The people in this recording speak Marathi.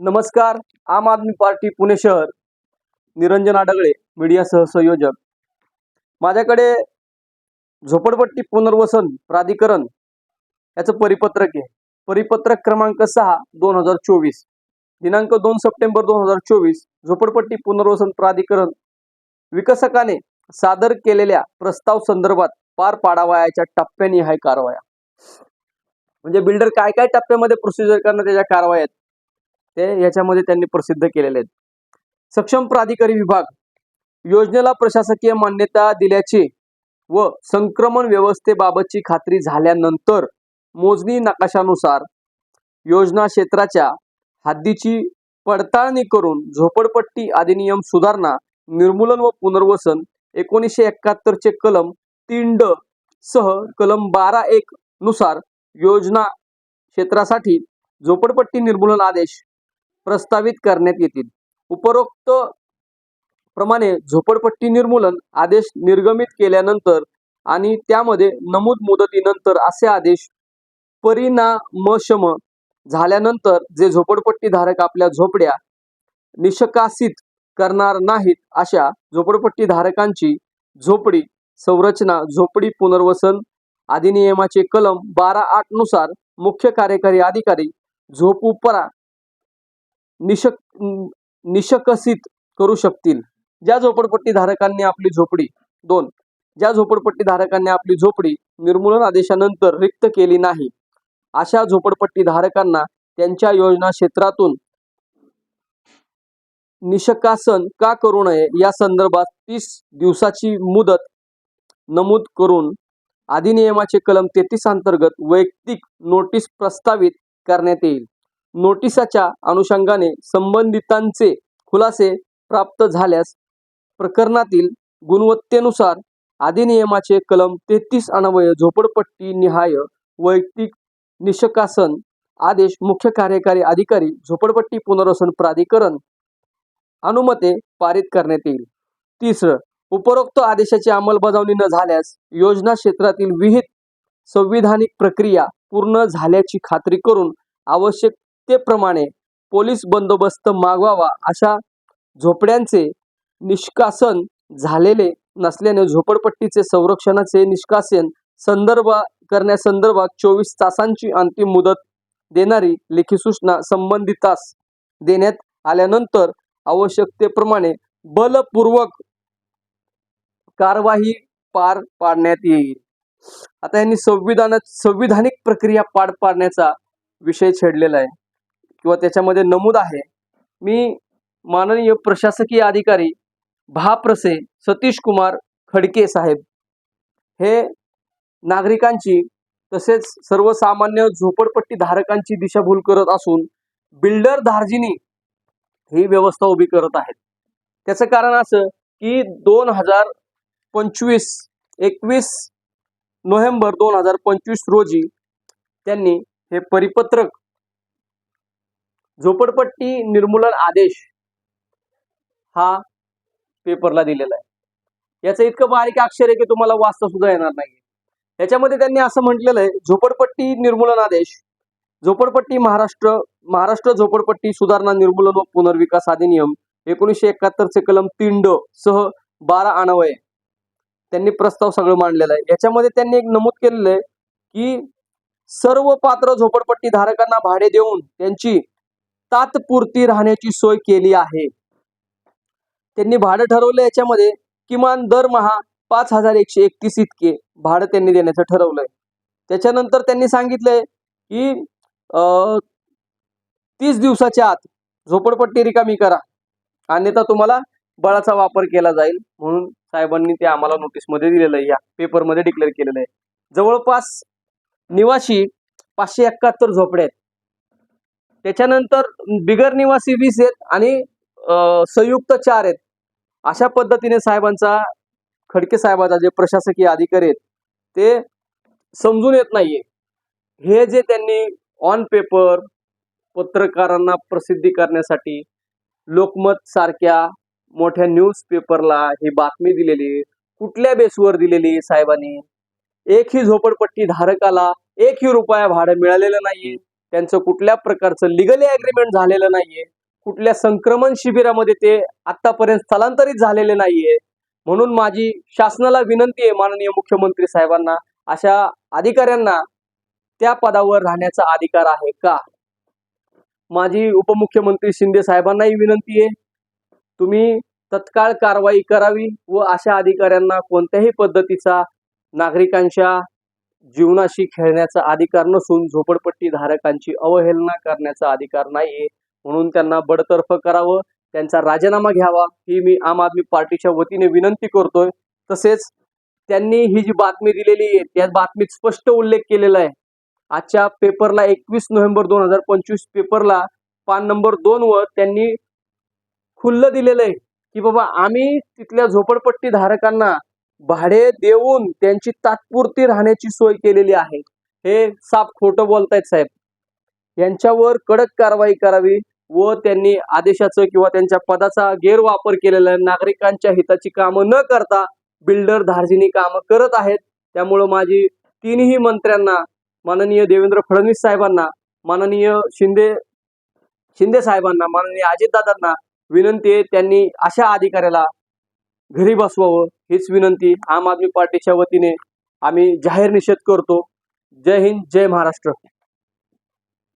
नमस्कार. आम आदमी पार्टी पुणे शहर, निरंजन आडगळे मीडिया सहसंयोजक. माझ्याकडे झोपडपट्टी पुनर्वसन प्राधिकरण याचं परिपत्रक आहे. परिपत्रक क्रमांक 6/2024, दिनांक 2 सप्टेंबर 2024. झोपडपट्टी पुनर्वसन प्राधिकरण विकसकाने सादर केलेल्या प्रस्ताव संदर्भात पार पाडावयाच्या टप्प्यानिहाय कारवाया. म्हणजे बिल्डर काय काय टप्प्यामध्ये प्रोसिजर करणं त्याच्या कारवाया आहेत ते याच्यामध्ये त्यांनी प्रसिद्ध केलेले आहेत. सक्षम प्राधिकारी विभाग योजनेला प्रशासकीय मान्यता दिल्याचे व संक्रमण व्यवस्थेबाबतची खात्री झाल्यानंतर मोजणी नकाशानुसार योजना क्षेत्राच्या हद्दीची पडताळणी करून झोपडपट्टी अधिनियम सुधारणा निर्मूलन व पुनर्वसन 1971 चे कलम 3D सह कलम 12(1) नुसार योजना क्षेत्रासाठी झोपडपट्टी निर्मूलन आदेश प्रस्तावित करण्यात येतील. उपरोक्त प्रमाणे झोपडपट्टी निर्मूलन आदेश निर्गमित केल्यानंतर आणि त्यामध्ये नमूद मुदतीनंतर असे आदेश परिणामक्षम झाल्यानंतर जे झोपडपट्टी धारक आपल्या झोपड्या निष्कासित करणार नाहीत अशा झोपडपट्टी धारकांची झोपडी संरचना झोपडी पुनर्वसन अधिनियमाचे कलम 12(8) नुसार मुख्य कार्यकारी अधिकारी झोपुपरा निष्कसित करू शकतील. ज्या झोपडपट्टी धारकांनी आपली झोपडी 2. ज्या झोपडपट्टी धारकांनी आपली झोपडी निर्मूलन आदेशानंतर रिक्त केली नाही अशा झोपडपट्टी धारकांना त्यांच्या योजना क्षेत्रातून निष्कासन का करू नये या संदर्भात 30 दिवसाची मुदत नमूद करून अधिनियमाचे कलम 33 अंतर्गत वैयक्तिक नोटीस प्रस्तावित करण्यात येईल. नोटिसाच्या अनुषंगाने संबंधितांचे खुलासे प्राप्त झाल्यास प्रकरणातील गुणवत्तेनुसार अधिनियमाचे कलम 33 अन्वये झोपडपट्टी निहाय वैयक्तिक निष्कासन आदेश मुख्य कार्यकारी अधिकारी झोपडपट्टी पुनर्वसन प्राधिकरण अनुमते पारित करण्यात येईल. 3. उपरोक्त आदेशाची अंमलबजावणी न झाल्यास योजना क्षेत्रातील विहित संविधानिक प्रक्रिया पूर्ण झाल्याची खात्री करून आवश्यकतेप्रमाणे पोलीस बंदोबस्त मागवावा. अशा झोपड्यांचे निष्कासन झालेले नसल्याने झोपडपट्टीचे संरक्षणाचे निष्कासन करण्यासंदर्भात 24 तासांची अंतिम मुदत देणारी लेखी सूचना संबंधितास देण्यात आल्यानंतर आवश्यकतेप्रमाणे बलपूर्वक कारवाई पार पाडण्यात येईल. आता यांनी संविधानिक प्रक्रिया पार पाडण्याचा विषय छेडलेला आहे किंवा त्याच्यामध्ये नमूद आहे. मी माननीय प्रशासकीय अधिकारी भाप्रसे सतीश कुमार खडके साहेब हे नागरिकांची तसेच सर्वसामान्य झोपडपट्टी धारकांची दिशाभूल करत असून बिल्डर धार्जिनी ही व्यवस्था उभी करत आहेत. त्याचं कारण असं की 21 नोव्हेंबर 2025 रोजी त्यांनी हे परिपत्रक झोपडपट्टी निर्मूलन आदेश हा पेपरला दिलेला आहे. याचं इतकं बारीक अक्षर आहे की तुम्हाला वाचता सुद्धा येणार नाही. याच्यामध्ये त्यांनी असं म्हटलेलं आहे, झोपडपट्टी निर्मूलन आदेश झोपडपट्टी महाराष्ट्र झोपडपट्टी सुधारणा निर्मूलन व पुनर्विकास अधिनियम 1971 चे कलम 3D सह 12 अन्वये त्यांनी प्रस्ताव सगळं मांडलेला आहे. याच्यामध्ये त्यांनी एक नमूद केलेलं आहे की सर्व पात्र झोपडपट्टी धारकांना भाडे देऊन त्यांची तात्पुरती राहण्याची सोय केली आहे. त्यांनी भाडं ठरवलं. याच्यामध्ये किमान दरमहा 5131 इतके भाडं त्यांनी देण्याचं ठरवलंय. त्याच्यानंतर त्यांनी सांगितलंय की 30 दिवसाच्या आत झोपडपट्टी रिकामी करा अन्यथा तुम्हाला बळाचा वापर केला जाईल म्हणून साहेबांनी ते आम्हाला नोटीसमध्ये दिलेलं आहे. या पेपरमध्ये डिक्लेअर केलेलं आहे. जवळपास निवासी 571 झोपडे आहेत. त्याच्यानंतर बिगर निवासी 20 आहेत आणि संयुक्त 4 आहेत. अशा पद्धतीने साहेबांचा खडके साहेबाचा जे प्रशासकीय अधिकारी आहेत ते समजून येत नाहीये. हे जे त्यांनी ऑन पेपर पत्रकारांना प्रसिद्धी करण्यासाठी लोकमत सारख्या मोठ्या न्यूज पेपरला ही बातमी दिलेली, कुठल्या बेसवर दिलेली साहेबांनी? एकही झोपडपट्टी धारकाला एकही रुपया भाडं मिळालेलं नाहीये. त्यांचं कुठल्या प्रकारचं लिगली ॲग्रीमेंट झालेलं नाहीये, कुठल्या संक्रमण शिबिरामध्ये ते आतापर्यंत स्थलांतरित झालेले नाहीये. म्हणून माझी शासनाला विनंती आहे, माननीय मुख्यमंत्री साहेबांना, अशा अधिकाऱ्यांना त्या पदावर राहण्याचा अधिकार आहे का? माझी उपमुख्यमंत्री शिंदे साहेबांनाही विनंती आहे, तुम्ही तत्काळ कारवाई करावी व अशा अधिकाऱ्यांना कोणत्याही पद्धतीचा नागरिकांच्या जीवनाशी खेळण्याचा अधिकार नसून झोपडपट्टी धारकांची अवहेलना करण्याचा अधिकार नाहीये. म्हणून त्यांना बडतर्फ करावं, त्यांचा राजीनामा घ्यावा ही मी आम आदमी पार्टीच्या वतीने विनंती करतोय. तसेच त्यांनी ही जी बातमी दिलेली आहे त्या बातमीत स्पष्ट उल्लेख केलेला आहे. आजच्या पेपरला 21 नोव्हेंबर 2025 पेपरला पान नंबर 2 वर त्यांनी खुल्लं दिलेलं आहे की बाबा आम्ही तिथल्या झोपडपट्टी धारकांना भाडे देऊन त्यांची तात्पुरती राहण्याची सोय केलेली आहे. हे साफ खोटं बोलतायत साहेब. यांच्यावर कडक कारवाई करावी व त्यांनी आदेशाचं किंवा त्यांच्या पदाचा गैरवापर केलेला आहे. नागरिकांच्या हिताची कामं न करता बिल्डर धार्जिनी कामं करत आहेत. त्यामुळं माझी तिन्ही मंत्र्यांना, माननीय देवेंद्र फडणवीस साहेबांना, माननीय शिंदे साहेबांना, माननीय अजितदादांना विनंती आहे, त्यांनी अशा अधिकाऱ्याला घरी बसवावं हीच विनंती आम आदमी पार्टीच्या वतीने आम्ही जाहीर निषेध करतो. जय हिंद, जय महाराष्ट्र.